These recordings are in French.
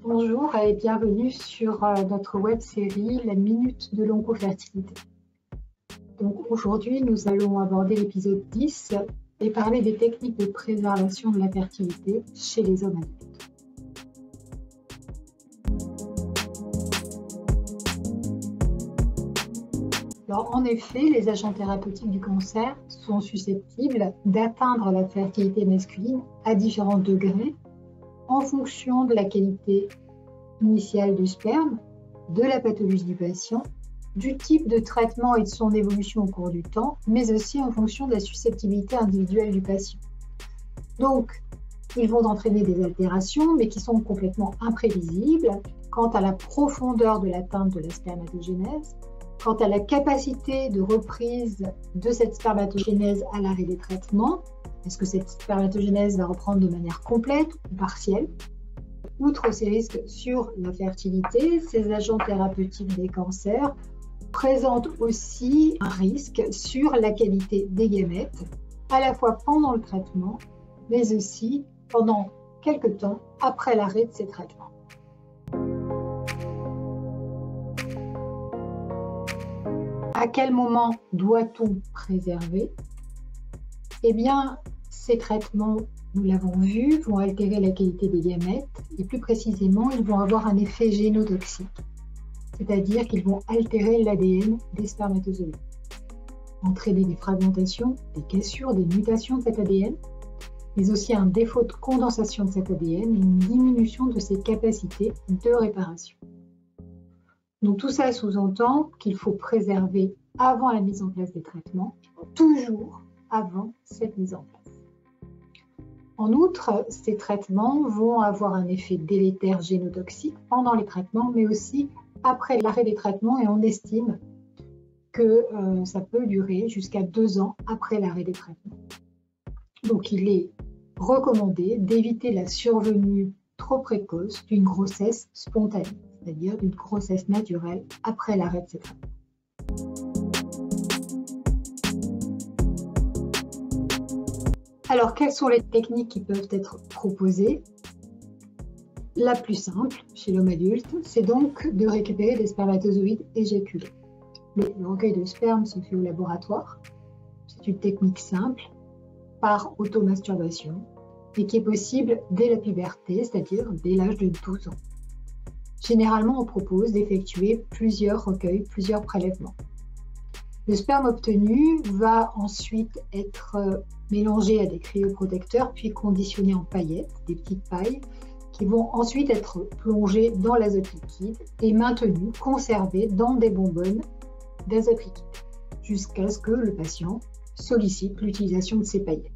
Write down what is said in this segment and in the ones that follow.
Bonjour et bienvenue sur notre web série La Minute de l'Oncofertilité. Donc aujourd'hui, nous allons aborder l'épisode 10 et parler des techniques de préservation de la fertilité chez les hommes adultes. Alors, en effet, les agents thérapeutiques du cancer sont susceptibles d'atteindre la fertilité masculine à différents degrés en fonction de la qualité initiale du sperme, de la pathologie du patient, du type de traitement et de son évolution au cours du temps, mais aussi en fonction de la susceptibilité individuelle du patient. Donc, ils vont entraîner des altérations, mais qui sont complètement imprévisibles quant à la profondeur de l'atteinte de la spermatogénèse, quant à la capacité de reprise de cette spermatogénèse à l'arrêt des traitements. Est-ce que cette spermatogénèse va reprendre de manière complète ou partielle? Outre ces risques sur la fertilité, ces agents thérapeutiques des cancers présentent aussi un risque sur la qualité des gamètes, à la fois pendant le traitement, mais aussi pendant quelques temps après l'arrêt de ces traitements. À quel moment doit-on préserver? Eh bien, ces traitements, nous l'avons vu, vont altérer la qualité des gamètes et plus précisément, ils vont avoir un effet génotoxique, c'est-à-dire qu'ils vont altérer l'ADN des spermatozoïdes, entraîner des fragmentations, des cassures, des mutations de cet ADN, mais aussi un défaut de condensation de cet ADN et une diminution de ses capacités de réparation. Donc tout ça sous-entend qu'il faut préserver avant la mise en place des traitements, toujours avant cette mise en place. En outre, ces traitements vont avoir un effet délétère génotoxique pendant les traitements, mais aussi après l'arrêt des traitements, et on estime que ça peut durer jusqu'à 2 ans après l'arrêt des traitements. Donc il est recommandé d'éviter la survenue trop précoce d'une grossesse spontanée, c'est-à-dire d'une grossesse naturelle après l'arrêt de ces traitements. Alors, quelles sont les techniques qui peuvent être proposées? La plus simple chez l'homme adulte, c'est donc de récupérer des spermatozoïdes éjaculés. Le recueil de sperme se fait au laboratoire. C'est une technique simple, par automasturbation, et qui est possible dès la puberté, c'est-à-dire dès l'âge de 12 ans. Généralement, on propose d'effectuer plusieurs recueils, plusieurs prélèvements. Le sperme obtenu va ensuite être mélangé à des cryoprotecteurs, puis conditionné en paillettes, des petites pailles, qui vont ensuite être plongées dans l'azote liquide et maintenues, conservées dans des bonbonnes d'azote liquide, jusqu'à ce que le patient sollicite l'utilisation de ces paillettes.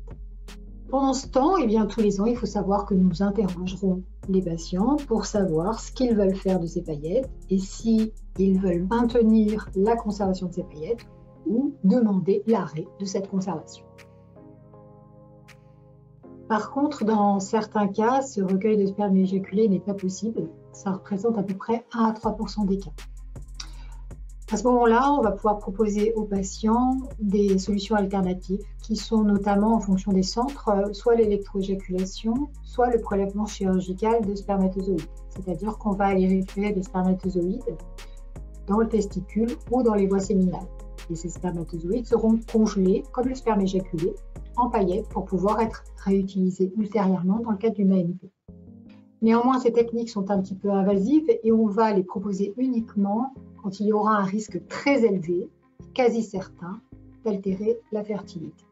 Pendant ce temps, tous les ans, il faut savoir que nous interrogerons les patients pour savoir ce qu'ils veulent faire de ces paillettes et s'ils veulent maintenir la conservation de ces paillettes ou demander l'arrêt de cette conservation. Par contre, dans certains cas, ce recueil de sperme éjaculé n'est pas possible. Ça représente à peu près 1 à 3% des cas. À ce moment-là, on va pouvoir proposer aux patients des solutions alternatives qui sont notamment en fonction des centres, soit l'électroéjaculation, soit le prélèvement chirurgical de spermatozoïdes. C'est-à-dire qu'on va aller récupérer des spermatozoïdes dans le testicule ou dans les voies séminales. Et ces spermatozoïdes seront congelés, comme le sperme éjaculé, en paillettes pour pouvoir être réutilisés ultérieurement dans le cadre d'une AMP. Néanmoins, ces techniques sont un petit peu invasives et on va les proposer uniquement quand il y aura un risque très élevé, quasi certain, d'altérer la fertilité.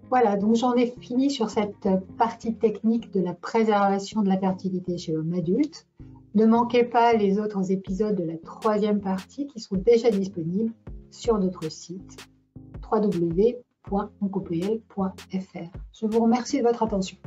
Voilà, donc j'en ai fini sur cette partie technique de la préservation de la fertilité chez l'homme adulte. Ne manquez pas les autres épisodes de la 3e partie qui sont déjà disponibles sur notre site www.oncopl.fr. Je vous remercie de votre attention.